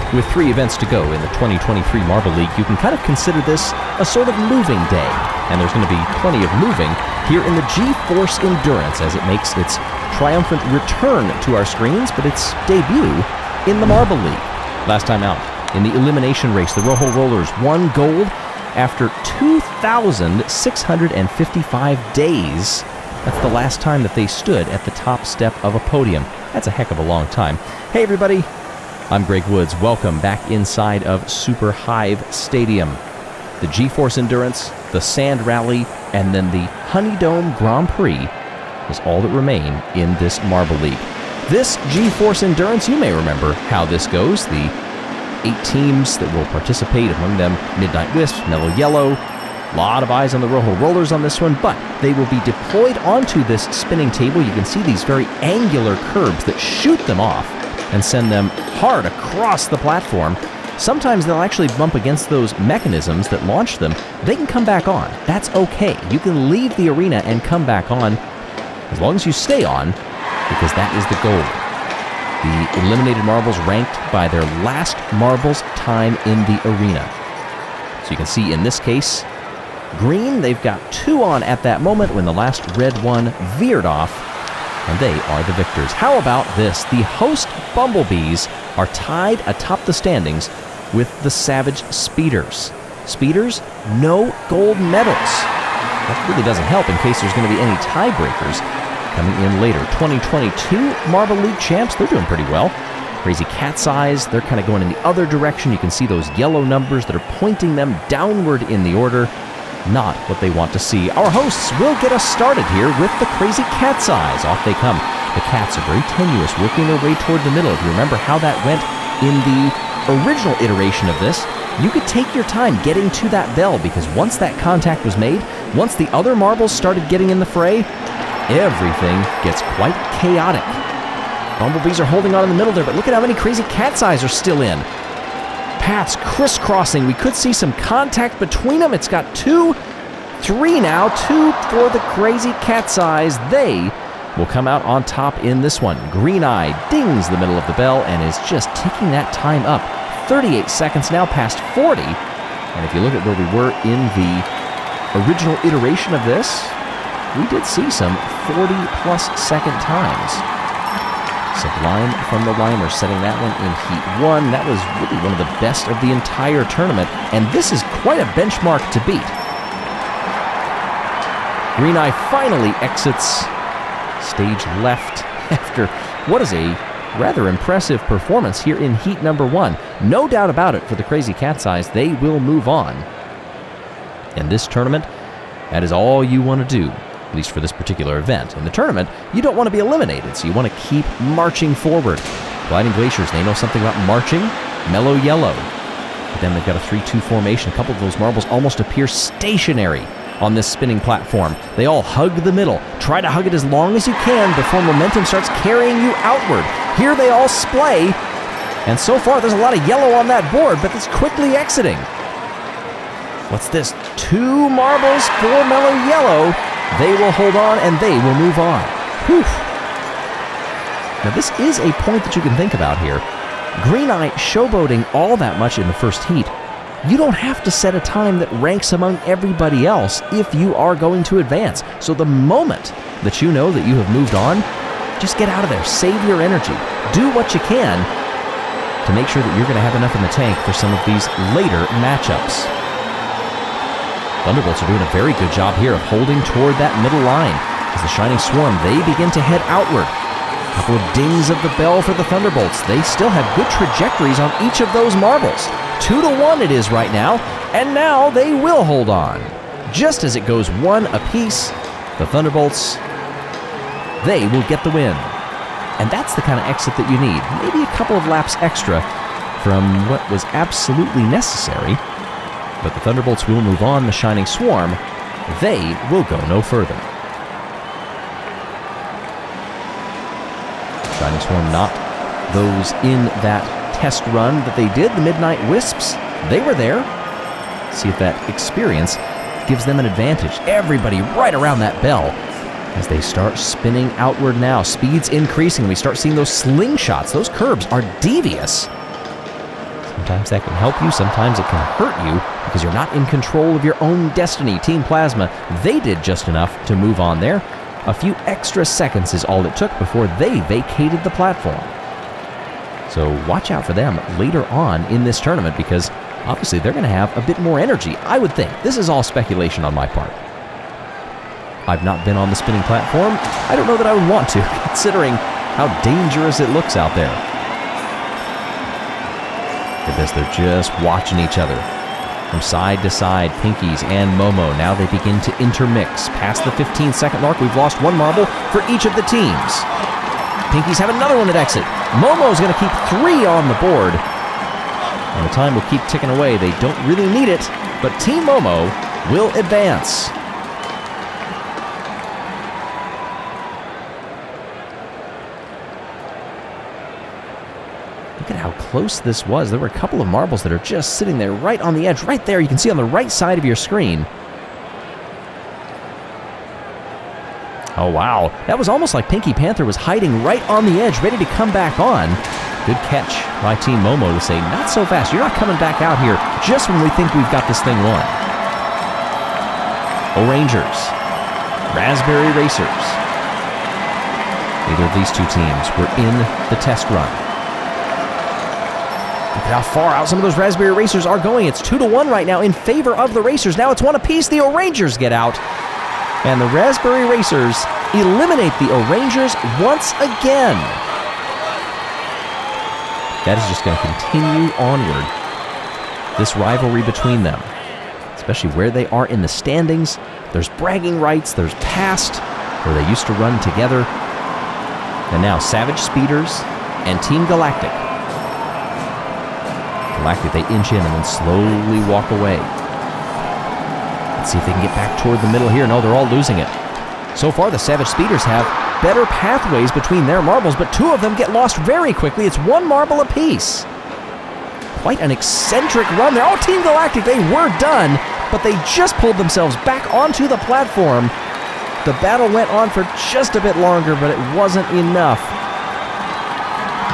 With 3 events to go in the 2023 Marble League, you can kind of consider this a sort of moving day. And there's going to be plenty of moving here in the G-Force Endurance as it makes its triumphant return to our screens, but its debut in the Marble League. Last time out, in the elimination race, the Rojo Rollers won gold after 2,655 days. That's the last time that they stood at the top step of a podium. That's a heck of a long time. Hey everybody, I'm Greg Woods. Welcome back inside of Super Hive Stadium. The G-Force Endurance, the Sand Rally, and then the Honey Dome Grand Prix is all that remain in this Marble League. This G-Force Endurance, you may remember how this goes. The 8 teams that will participate, among them Midnight Wisps, Mellow Yellow. A lot of eyes on the Rojo Rollers on this one, but they will be deployed onto this spinning table. You can see these very angular curbs that shoot them off and send them hard across the platform. Sometimes they'll actually bump against those mechanisms that launch them. They can come back on. That's okay. You can leave the arena and come back on as long as you stay on, because that is the goal. The eliminated marbles ranked by their last marbles time in the arena. So you can see in this case, green, they've got 2 on at that moment when the last red one veered off, and they are the victors. How about this? The host Bumblebees are tied atop the standings with the Savage Speeders. Speeders, no gold medals. That really doesn't help in case there's going to be any tiebreakers coming in later. 2022 Marble League champs, they're doing pretty well. Crazy Cat's Eyes, they're kind of going in the other direction. You can see those yellow numbers that are pointing them downward in the order. Not what they want to see. Our hosts will get us started here with the Crazy Cat's Eyes. Off they come. The cats are very tenuous, working their way toward the middle. If you remember how that went in the original iteration of this, you could take your time getting to that bell, because once that contact was made, once the other marbles started getting in the fray, everything gets quite chaotic. Bumblebees are holding on in the middle there, but look at how many Crazy Cat's Eyes are still in. Paths crisscrossing. We could see some contact between them. It's got 2, 3 now. 2 for the Crazy Cat's Eyes. They will come out on top in this one. Green Eye dings the middle of the bell and is just ticking that time up. 38 seconds now, past 40. And if you look at where we were in the original iteration of this, we did see some 40-plus second times. Sublime from the Limer setting that one in Heat 1. That was really one of the best of the entire tournament, and this is quite a benchmark to beat. Green Eye finally exits stage left after what is a rather impressive performance here in Heat number 1. No doubt about it for the Crazy Cat's Eyes, they will move on. In this tournament, that is all you want to do. At least for this particular event. In the tournament, you don't want to be eliminated, so you want to keep marching forward. Gliding Glaciers, they know something about marching. Mellow Yellow. But then they've got a 3-2 formation. A couple of those marbles almost appear stationary on this spinning platform. They all hug the middle. Try to hug it as long as you can before momentum starts carrying you outward. Here they all splay, and so far there's a lot of yellow on that board, but it's quickly exiting. What's this? 2 marbles for Mellow Yellow. They will hold on, and they will move on. Whew. Now, this is a point that you can think about here. Green Eye showboating all that much in the first heat. You don't have to set a time that ranks among everybody else if you are going to advance. So the moment that you know that you have moved on, just get out of there. Save your energy. Do what you can to make sure that you're going to have enough in the tank for some of these later matchups. Thunderbolts are doing a very good job here of holding toward that middle line. As the Shining Swarm, they begin to head outward. A couple of dings of the bell for the Thunderbolts. They still have good trajectories on each of those marbles. 2-1 it is right now, and now they will hold on. Just as it goes 1 apiece, the Thunderbolts, they will get the win. And that's the kind of exit that you need. Maybe a couple of laps extra from what was absolutely necessary. But the Thunderbolts will move on. The Shining Swarm, they will go no further. Shining Swarm not those in that test run that they did. The Midnight Wisps, they were there. See if that experience gives them an advantage. Everybody right around that bell as they start spinning outward now. Speed's increasing. We start seeing those slingshots. Those curbs are devious. Sometimes that can help you, sometimes it can hurt you because you're not in control of your own destiny. Team Plasma, they did just enough to move on there. A few extra seconds is all it took before they vacated the platform. So watch out for them later on in this tournament because obviously they're going to have a bit more energy, I would think. This is all speculation on my part. I've not been on the spinning platform. I don't know that I would want to, considering how dangerous it looks out there. Look at this, they're just watching each other. From side to side, Pinkies and Momo. Now they begin to intermix. Past the 15-second mark, we've lost one marble for each of the teams. Pinkies have another one at exit. Momo's going to keep 3 on the board. And the time will keep ticking away. They don't really need it, but Team Momo will advance. Look at how close this was. There were a couple of marbles that are just sitting there right on the edge. Right there, you can see on the right side of your screen. Oh, wow. That was almost like Pinky Panther was hiding right on the edge, ready to come back on. Good catch by Team Momo to say, not so fast. You're not coming back out here just when we think we've got this thing won. Orangers. Raspberry Racers. Neither of these two teams were in the test run. Look at how far out some of those Raspberry Racers are going. It's 2-1 right now in favor of the Racers. Now it's 1 apiece. The Orangers get out. And the Raspberry Racers eliminate the Orangers once again. That is just going to continue onward. This rivalry between them, especially where they are in the standings. There's bragging rights, there's past, where they used to run together. And now Savage Speeders and Team Galactic. Galactic, they inch in and then slowly walk away. Let's see if they can get back toward the middle here. No, they're all losing it. So far, the Savage Speeders have better pathways between their marbles, but 2 of them get lost very quickly. It's 1 marble apiece. Quite an eccentric run there. Oh, Team Galactic, they were done, but they just pulled themselves back onto the platform. The battle went on for just a bit longer, but it wasn't enough.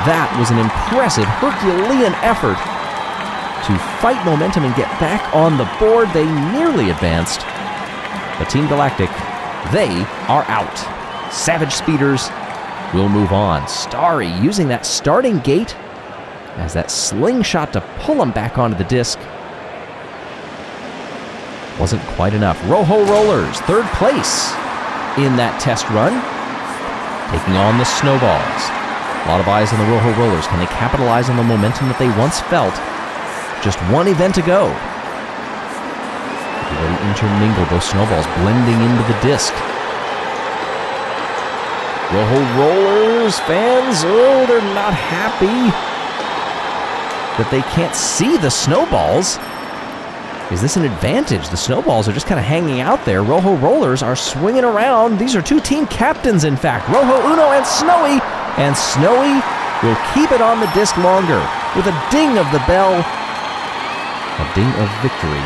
That was an impressive Herculean effort to fight momentum and get back on the board. They nearly advanced, but Team Galactic, they are out. Savage Speeders will move on. Starry using that starting gate as that slingshot to pull him back onto the disc. Wasn't quite enough. Rojo Rollers, 3rd place in that test run, taking on the Snowballs. A lot of eyes on the Rojo Rollers. Can they capitalize on the momentum that they once felt? Just 1 event to go. Everybody intermingled, those snowballs blending into the disc. Rojo Rollers fans, oh, they're not happy that they can't see the snowballs. Is this an advantage? The snowballs are just kind of hanging out there. Rojo Rollers are swinging around. These are 2 team captains, in fact. Rojo Uno and Snowy. And Snowy will keep it on the disc longer with a ding of the bell. A ding of victory.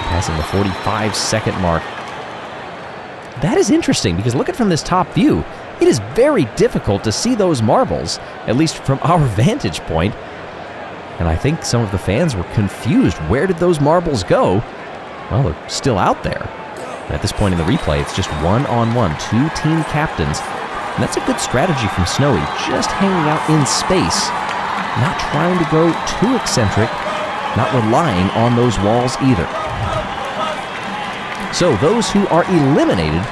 Passing the 45-second mark. That is interesting because look at from this top view. It is very difficult to see those marbles, at least from our vantage point. And I think some of the fans were confused. Where did those marbles go? Well, they're still out there. And at this point in the replay, it's just 1-on-1, 2 team captains. And that's a good strategy from Snowy, just hanging out in space, not trying to go too eccentric, not relying on those walls either. So those who are eliminated,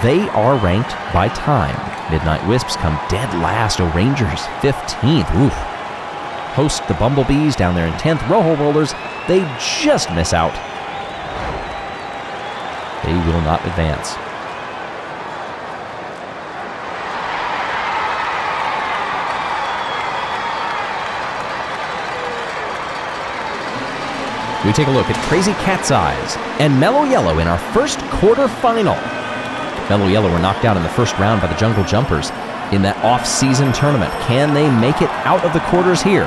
they are ranked by time. Midnight Wisps come dead last. Orangers 15th. Oof. Host the Bumblebees down there in 10th. Rojo Rollers, they just miss out. They will not advance. We take a look at Crazy Cat's Eyes and Mellow Yellow in our first quarterfinal. Mellow Yellow were knocked out in the first round by the Jungle Jumpers in that off-season tournament. Can they make it out of the quarters here?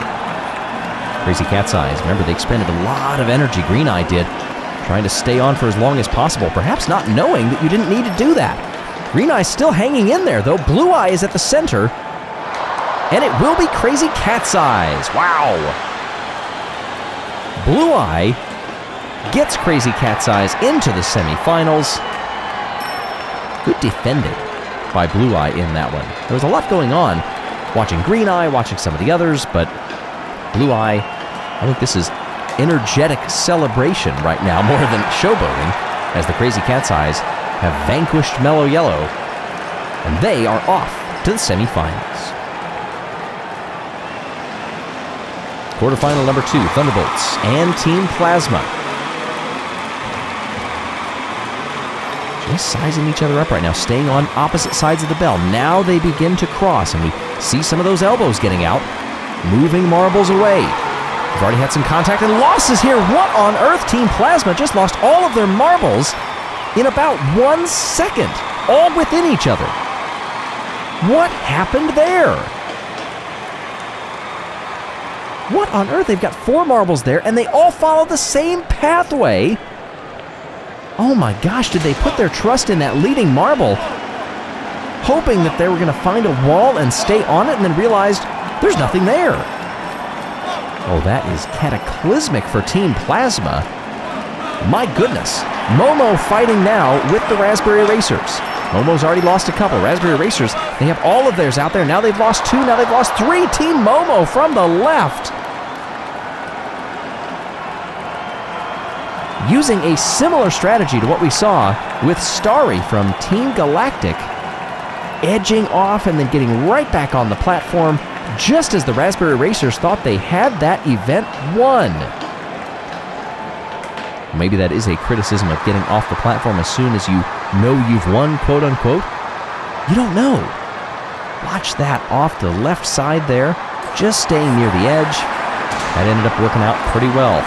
Crazy Cat's Eyes, remember they expended a lot of energy, Green-Eye did, trying to stay on for as long as possible, perhaps not knowing that you didn't need to do that. Green-Eye's still hanging in there, though. Blueeye is at the center, And it will be Crazy Cat's Eyes. Wow. Blueeye gets Crazy Cat's Eyes into the semifinals. Good defending by Blueeye in that one. There was a lot going on. Watching Green Eye, watching some of the others, but Blueeye, I think this is energetic celebration right now more than showboating, as the Crazy Cat's Eyes have vanquished Mellow Yellow, and they are off to the semifinals. Quarterfinal number 2, Thunderbolts and Team Plasma. Just sizing each other up right now, staying on opposite sides of the bell. Now they begin to cross, and we see some of those elbows getting out, moving marbles away. We've already had some contact and losses here. What on earth? Team Plasma just lost all of their marbles in about 1 second, all within each other. What happened there? What on earth? They've got 4 marbles there, and they all follow the same pathway. Oh my gosh, did they put their trust in that leading marble, hoping that they were going to find a wall and stay on it, and then realized there's nothing there? Oh, that is cataclysmic for Team Plasma. My goodness. Momo fighting now with the Raspberry Racers. Momo's already lost a couple. Raspberry Racers, they have all of theirs out there. Now they've lost 2, now they've lost 3. Team Momo from the left, using a similar strategy to what we saw with Starry from Team Galactic, edging off and then getting right back on the platform just as the Raspberry Racers thought they had that event won. Maybe that is a criticism of getting off the platform as soon as you know you've won, quote unquote. You don't know. Watch that off the left side there, just staying near the edge. That ended up working out pretty well.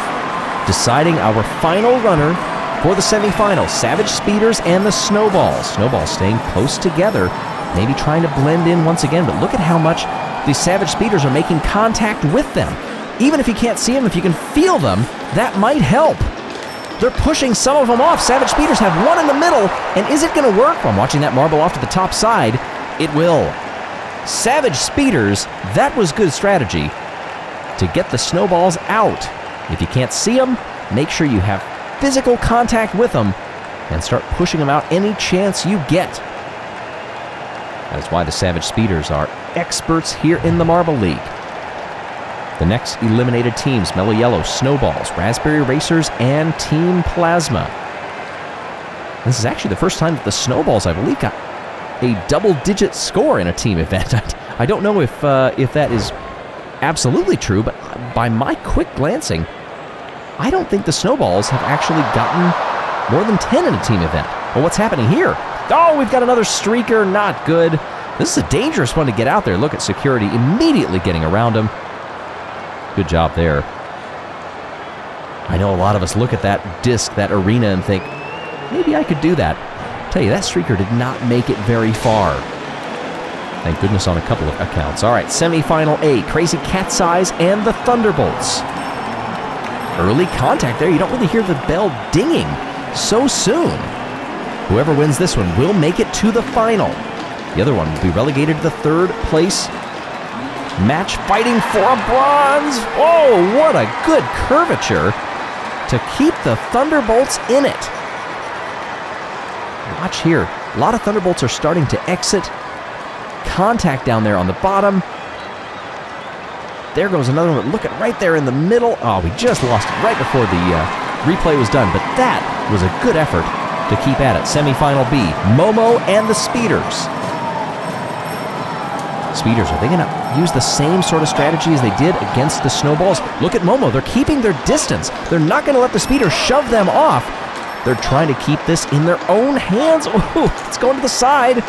Deciding our final runner for the semifinals, Savage Speeders and the Snowballs. Snowballs staying close together, maybe trying to blend in once again, but look at how much the Savage Speeders are making contact with them. Even if you can't see them, if you can feel them, that might help. They're pushing some of them off. Savage Speeders have one in the middle, and is it going to work? I'm watching that marble off to the top side. It will. Savage Speeders, that was good strategy to get the Snowballs out. If you can't see them, make sure you have physical contact with them and start pushing them out any chance you get. That's why the Savage Speeders are experts here in the Marble League. The next eliminated teams, Mellow Yellow, Snowballs, Raspberry Racers, and Team Plasma. This is actually the first time that the Snowballs, I believe, got a double-digit score in a team event. I don't know if that is absolutely true, but by my quick glancing, I don't think the Snowballs have actually gotten more than 10 in a team event. Well, what's happening here? Oh, we've got another streaker. Not good. This is a dangerous one to get out there. Look at security immediately getting around him. Good job there. I know a lot of us look at that disc, that arena, and think, maybe I could do that. I'll tell you, that streaker did not make it very far. Thank goodness on a couple of accounts. All right, semifinal A, Crazy Cat's Eyes and the Thunderbolts. Early contact there. You don't really hear the bell dinging so soon. Whoever wins this one will make it to the final. The other one will be relegated to the 3rd place match, fighting for a bronze. Oh, what a good curvature to keep the Thunderbolts in it. Watch here. A lot of Thunderbolts are starting to exit. Contact down there on the bottom. There goes another one. Look at right there in the middle. Oh, we just lost it right before the replay was done, but that was a good effort to keep at it. Semifinal B, Momo and the Speeders. Speeders, are they going to use the same sort of strategy as they did against the Snowballs? Look at Momo. They're keeping their distance. They're not going to let the Speeders shove them off. They're trying to keep this in their own hands. Ooh, it's going to the side.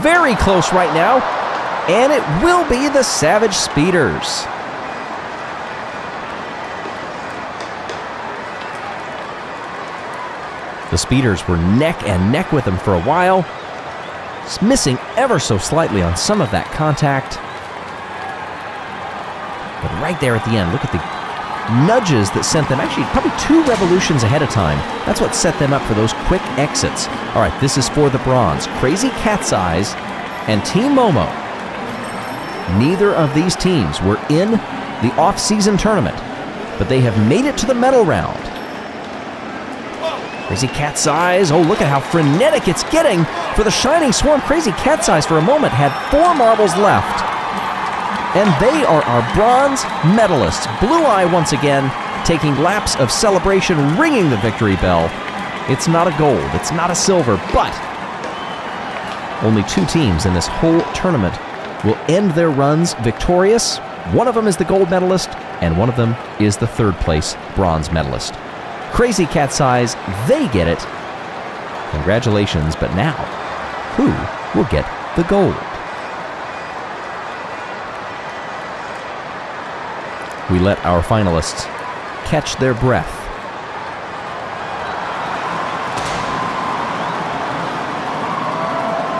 Very close right now. And it will be the Savage Speeders. The Speeders were neck and neck with them for a while. It's missing ever so slightly on some of that contact. But right there at the end, look at the nudges that sent them, actually probably 2 revolutions ahead of time. That's what set them up for those quick exits. All right, this is for the bronze. Crazy Cat's Eyes and Team Momo. Neither of these teams were in the off-season tournament, but they have made it to the medal round. Crazy Cat's Eyes. Oh, look at how frenetic it's getting for the Shining Swarm. Crazy Cat's Eyes for a moment had 4 marbles left. And they are our bronze medalists. Blueeye once again taking laps of celebration, ringing the victory bell. It's not a gold, it's not a silver, but only 2 teams in this whole tournament will end their runs victorious. One of them is the gold medalist, and one of them is the 3rd place bronze medalist. Crazy Cat's Eyes, they get it. Congratulations, but now, who will get the gold? We let our finalists catch their breath.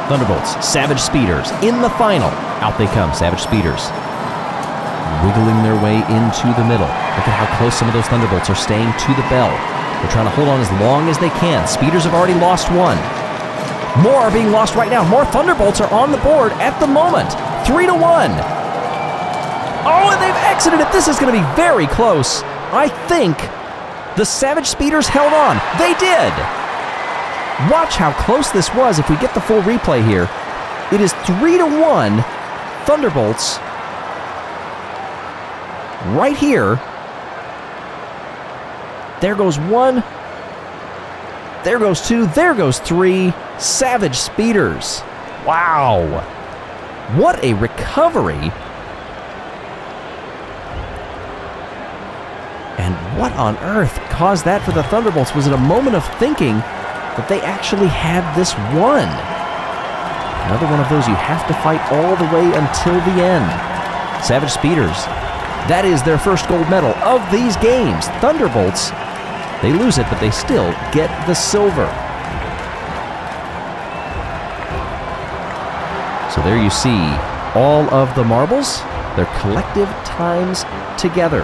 Thunderbolts, Savage Speeders, in the final. Out they come, Savage Speeders. Wiggling their way into the middle. Look at how close some of those Thunderbolts are staying to the bell. They're trying to hold on as long as they can. Speeders have already lost 1. More are being lost right now. More Thunderbolts are on the board at the moment. 3-1. Oh, and they've exited it. This is going to be very close. I think the Savage Speeders held on. They did. Watch how close this was if we get the full replay here. It is 3-1 Thunderbolts right here. There goes 1. There goes 2. There goes 3. Savage Speeders. Wow. What a recovery. And what on earth caused that for the Thunderbolts? Was it a moment of thinking that they actually had this won? Another one of those you have to fight all the way until the end. Savage Speeders, that is their first gold medal of these games. Thunderbolts, they lose it, but they still get the silver. So there you see all of the marbles, their collective times together.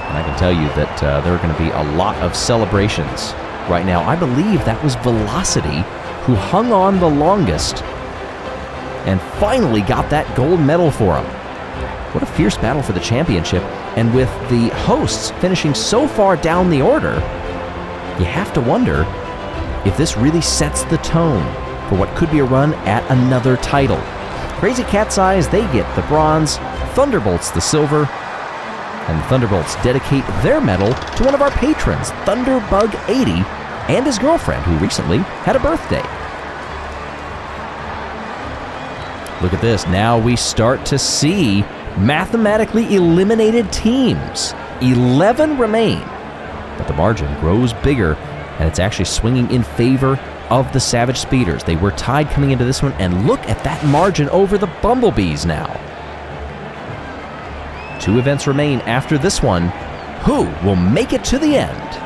And I can tell you that there are going to be a lot of celebrations right now. I believe that was Velocity who hung on the longest and finally got that gold medal for him. What a fierce battle for the championship. And with the hosts finishing so far down the order, you have to wonder if this really sets the tone for what could be a run at another title. Crazy Cat's Eyes, they get the bronze. Thunderbolts the silver. And the Thunderbolts dedicate their medal to one of our patrons, Thunderbug80, and his girlfriend, who recently had a birthday. Look at this. Now we start to see mathematically eliminated teams. 11 remain, but the margin grows bigger, and it's actually swinging in favor of the Savage Speeders. They were tied coming into this one, and look at that margin over the Bumblebees now. 2 events remain after this one. Who will make it to the end?